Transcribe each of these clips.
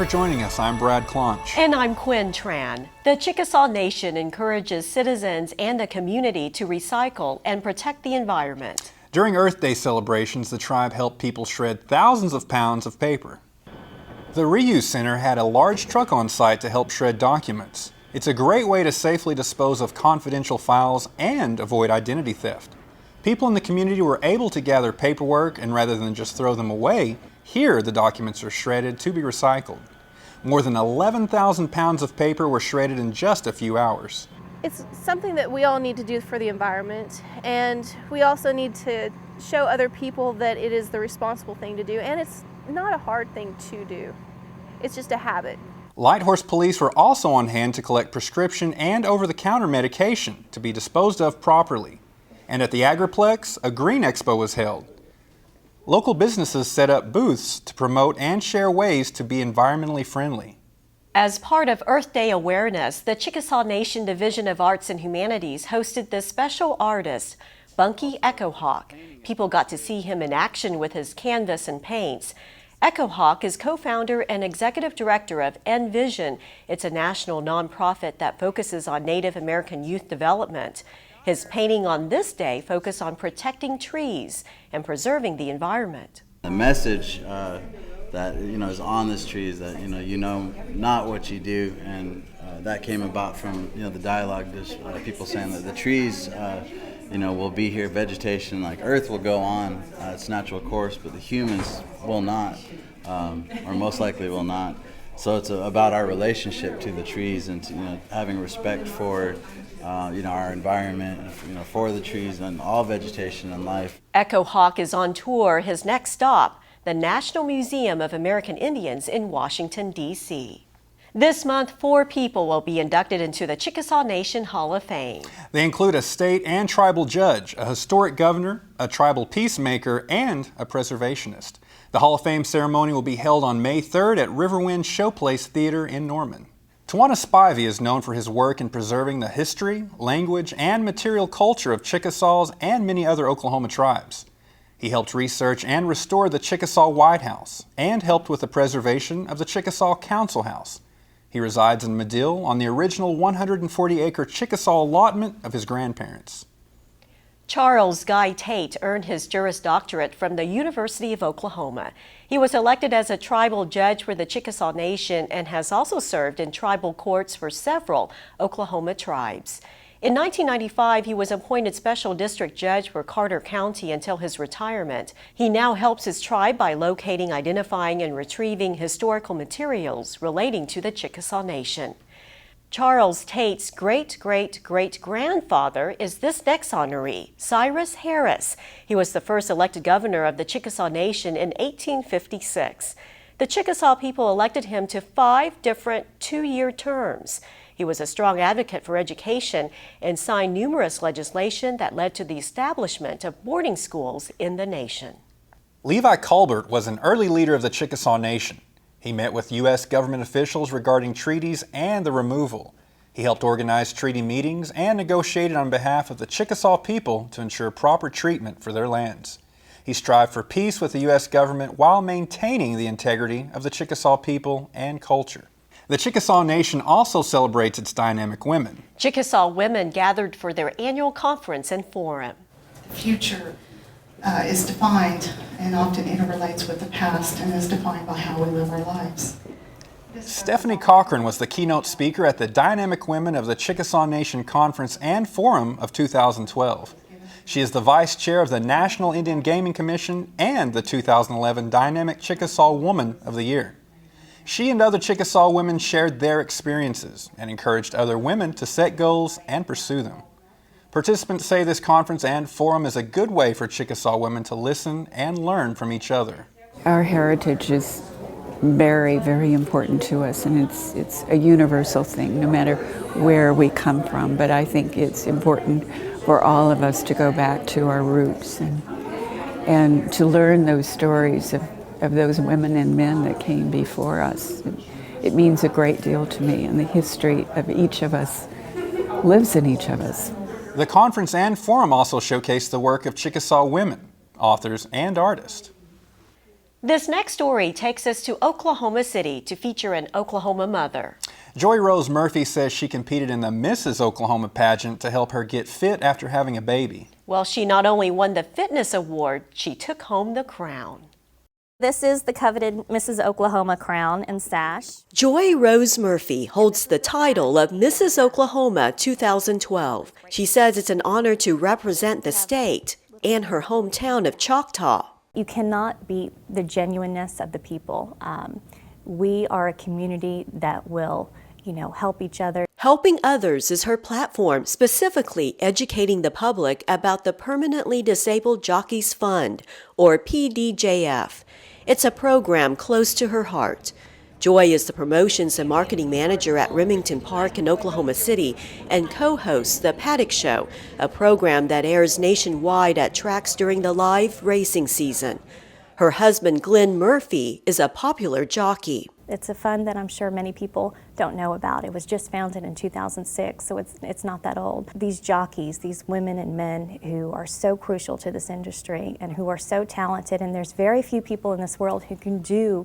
for joining us. I'm Brad Clonch. And I'm Quinn Tran. The Chickasaw Nation encourages citizens and the community to recycle and protect the environment. During Earth Day celebrations, the tribe helped people shred thousands of pounds of paper. The Reuse Center had a large truck on site to help shred documents. It's a great way to safely dispose of confidential files and avoid identity theft. People in the community were able to gather paperwork, and rather than just throw them away, here the documents are shredded to be recycled. More than 11,000 pounds of paper were shredded in just a few hours. It's something that we all need to do for the environment, and we also need to show other people that it is the responsible thing to do, and it's not a hard thing to do. It's just a habit. Light Horse Police were also on hand to collect prescription and over-the-counter medication to be disposed of properly. And at the Agriplex, a Green Expo was held. Local businesses set up booths to promote and share ways to be environmentally friendly. As part of Earth Day awareness, the Chickasaw Nation Division of Arts and Humanities hosted this special artist, Bunky Echohawk. People got to see him in action with his canvas and paints. Echohawk is co-founder and executive director of Envision. It's a national nonprofit that focuses on Native American youth development. His painting on this day focused on protecting trees and preserving the environment. The message that is on this tree is that you know not what you do, and that came about from the dialogue. Just people saying that the trees will be here, vegetation like Earth will go on its natural course, but the humans will not, or most likely will not. So it's about our relationship to the trees and to, having respect for our environment, for the trees and all vegetation and life. Echohawk is on tour. His next stop, the National Museum of American Indians in Washington, D.C. This month, 4 people will be inducted into the Chickasaw Nation Hall of Fame. They include a state and tribal judge, a historic governor, a tribal peacemaker, and a preservationist. The Hall of Fame ceremony will be held on May 3rd at Riverwind Showplace Theater in Norman. Tawana Spivey is known for his work in preserving the history, language, and material culture of Chickasaws and many other Oklahoma tribes. He helped research and restore the Chickasaw White House and helped with the preservation of the Chickasaw Council House. He resides in Medill on the original 140-acre Chickasaw allotment of his grandparents. Charles Guy Tate earned his Juris Doctorate from the University of Oklahoma. He was elected as a tribal judge for the Chickasaw Nation and has also served in tribal courts for several Oklahoma tribes. In 1995, he was appointed special district judge for Carter County until his retirement. He now helps his tribe by locating, identifying, and retrieving historical materials relating to the Chickasaw Nation. Charles Tate's great-great-great-grandfather is this next honoree, Cyrus Harris. He was the first elected governor of the Chickasaw Nation in 1856. The Chickasaw people elected him to 5 different 2-year terms. He was a strong advocate for education and signed numerous legislation that led to the establishment of boarding schools in the nation. Levi Colbert was an early leader of the Chickasaw Nation. He met with U.S. government officials regarding treaties and the removal. He helped organize treaty meetings and negotiated on behalf of the Chickasaw people to ensure proper treatment for their lands. He strived for peace with the U.S. government while maintaining the integrity of the Chickasaw people and culture. The Chickasaw Nation also celebrates its dynamic women. Chickasaw women gathered for their annual conference and forum. The future is defined and often interrelates with the past and is defined by how we live our lives. Stephanie Cochran was the keynote speaker at the Dynamic Women of the Chickasaw Nation Conference and Forum of 2012. She is the vice chair of the National Indian Gaming Commission and the 2011 Dynamic Chickasaw Woman of the Year. She and other Chickasaw women shared their experiences and encouraged other women to set goals and pursue them. Participants say this conference and forum is a good way for Chickasaw women to listen and learn from each other. Our heritage is very, very important to us, and it's a universal thing, no matter where we come from. But I think it's important for all of us to go back to our roots and to learn those stories of those women and men that came before us. It means a great deal to me, and the history of each of us lives in each of us. The conference and forum also showcased the work of Chickasaw women, authors, and artists. This next story takes us to Oklahoma City to feature an Oklahoma mother. Joy Rose Murphy says she competed in the Mrs. Oklahoma pageant to help her get fit after having a baby. Well, she not only won the fitness award, she took home the crown. This is the coveted Mrs. Oklahoma crown and sash. Joy Rose Murphy holds the title of Mrs. Oklahoma 2012. She says it's an honor to represent the state and her hometown of Choctaw. You cannot beat the genuineness of the people. We are a community that will, help each other. Helping others is her platform, specifically educating the public about the Permanently Disabled Jockeys Fund, or PDJF. It's a program close to her heart. Joy is the promotions and marketing manager at Remington Park in Oklahoma City and co-hosts The Paddock Show, a program that airs nationwide at tracks during the live racing season. Her husband, Glenn Murphy, is a popular jockey. It's a fund that I'm sure many people don't know about. It was just founded in 2006, so it's not that old. These jockeys, these women and men who are so crucial to this industry and who are so talented, and there's very few people in this world who can do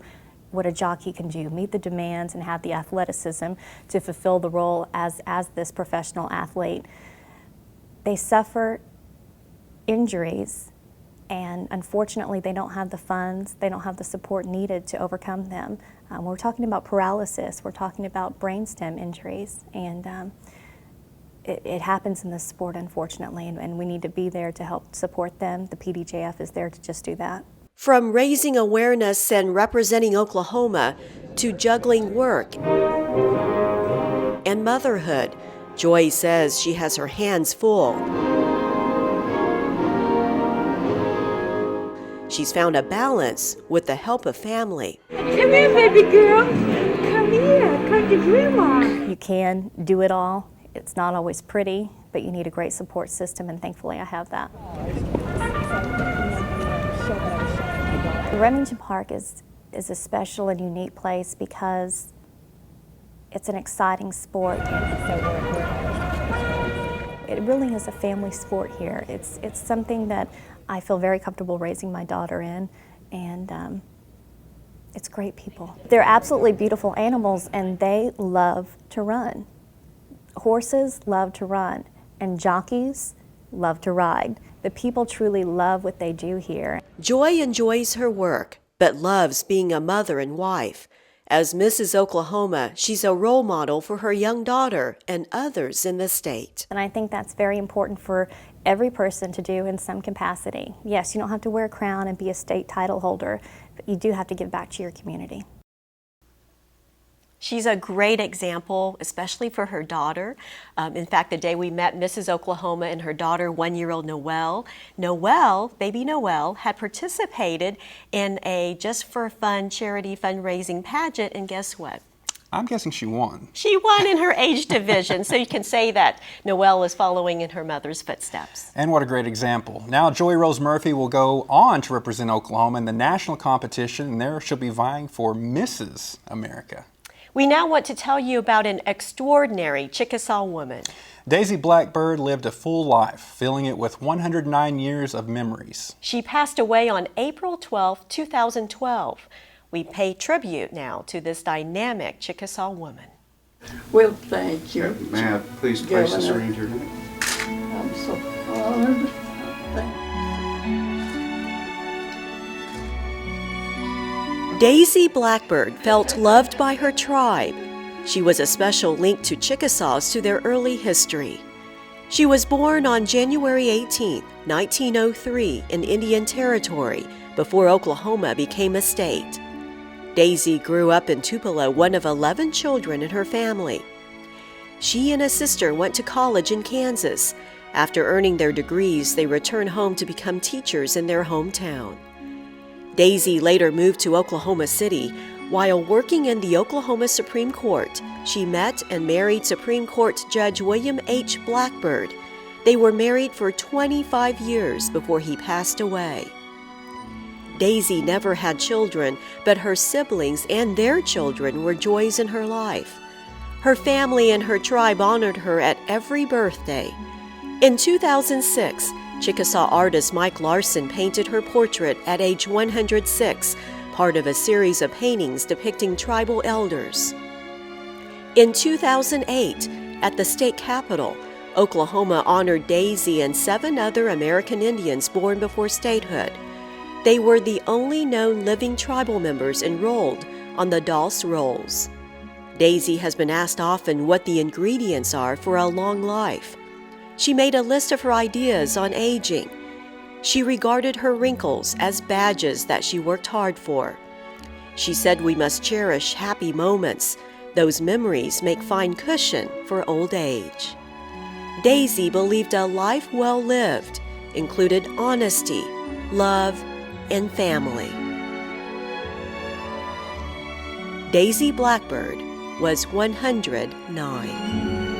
what a jockey can do, meet the demands and have the athleticism to fulfill the role as this professional athlete. They suffer injuries, and unfortunately they don't have the funds, they don't have the support needed to overcome them. We're talking about paralysis, we're talking about brainstem injuries, and it happens in this sport, unfortunately, and we need to be there to help support them. The PDJF is there to just do that. From raising awareness and representing Oklahoma to juggling work and motherhood, Joy says she has her hands full. She's found a balance with the help of family. Come here, baby girl. Come here. Come to Grandma. You can do it all. It's not always pretty, but you need a great support system, and thankfully I have that. Remington Park is a special and unique place because it's an exciting sport. It really is a family sport here. It's something that I feel very comfortable raising my daughter in, and it's great people. They're absolutely beautiful animals, and they love to run. Horses love to run, and jockeys love to ride. The people truly love what they do here. Joy enjoys her work, but loves being a mother and wife. As Mrs. Oklahoma, she's a role model for her young daughter and others in the state. And I think that's very important for every person to do in some capacity. Yes, you don't have to wear a crown and be a state title holder, but you do have to give back to your community. She's a great example, especially for her daughter. In fact, the day we met Mrs. Oklahoma and her daughter, 1-year-old baby Noelle, had participated in a Just for Fun charity fundraising pageant, and guess what? I'm guessing she won. She won in her age division, so you can say that Noelle is following in her mother's footsteps. And what a great example. Now Joy Rose Murphy will go on to represent Oklahoma in the national competition, and there she'll be vying for Mrs. America. We now want to tell you about an extraordinary Chickasaw woman. Daisy Blackbird lived a full life, filling it with 109 years of memories. She passed away on April 12, 2012. We pay tribute now to this dynamic Chickasaw woman. Well, thank you. May I please place this around your neck? I'm so honored. Daisy Blackbird felt loved by her tribe. She was a special link to Chickasaws to their early history. She was born on January 18, 1903 in Indian Territory before Oklahoma became a state. Daisy grew up in Tupelo, one of 11 children in her family. She and a sister went to college in Kansas. After earning their degrees, they returned home to become teachers in their hometown. Daisy later moved to Oklahoma City. While working in the Oklahoma Supreme Court, she met and married Supreme Court Judge William H. Blackbird. They were married for 25 years before he passed away. Daisy never had children, but her siblings and their children were joys in her life. Her family and her tribe honored her at every birthday. In 2006, Chickasaw artist Mike Larson painted her portrait at age 106, part of a series of paintings depicting tribal elders. In 2008, at the state capitol, Oklahoma honored Daisy and 7 other American Indians born before statehood. They were the only known living tribal members enrolled on the Dawes Rolls. Daisy has been asked often what the ingredients are for a long life. She made a list of her ideas on aging. She regarded her wrinkles as badges that she worked hard for. She said we must cherish happy moments. Those memories make fine cushion for old age. Daisy believed a life well lived included honesty, love, and family. Daisy Blackbird was 109.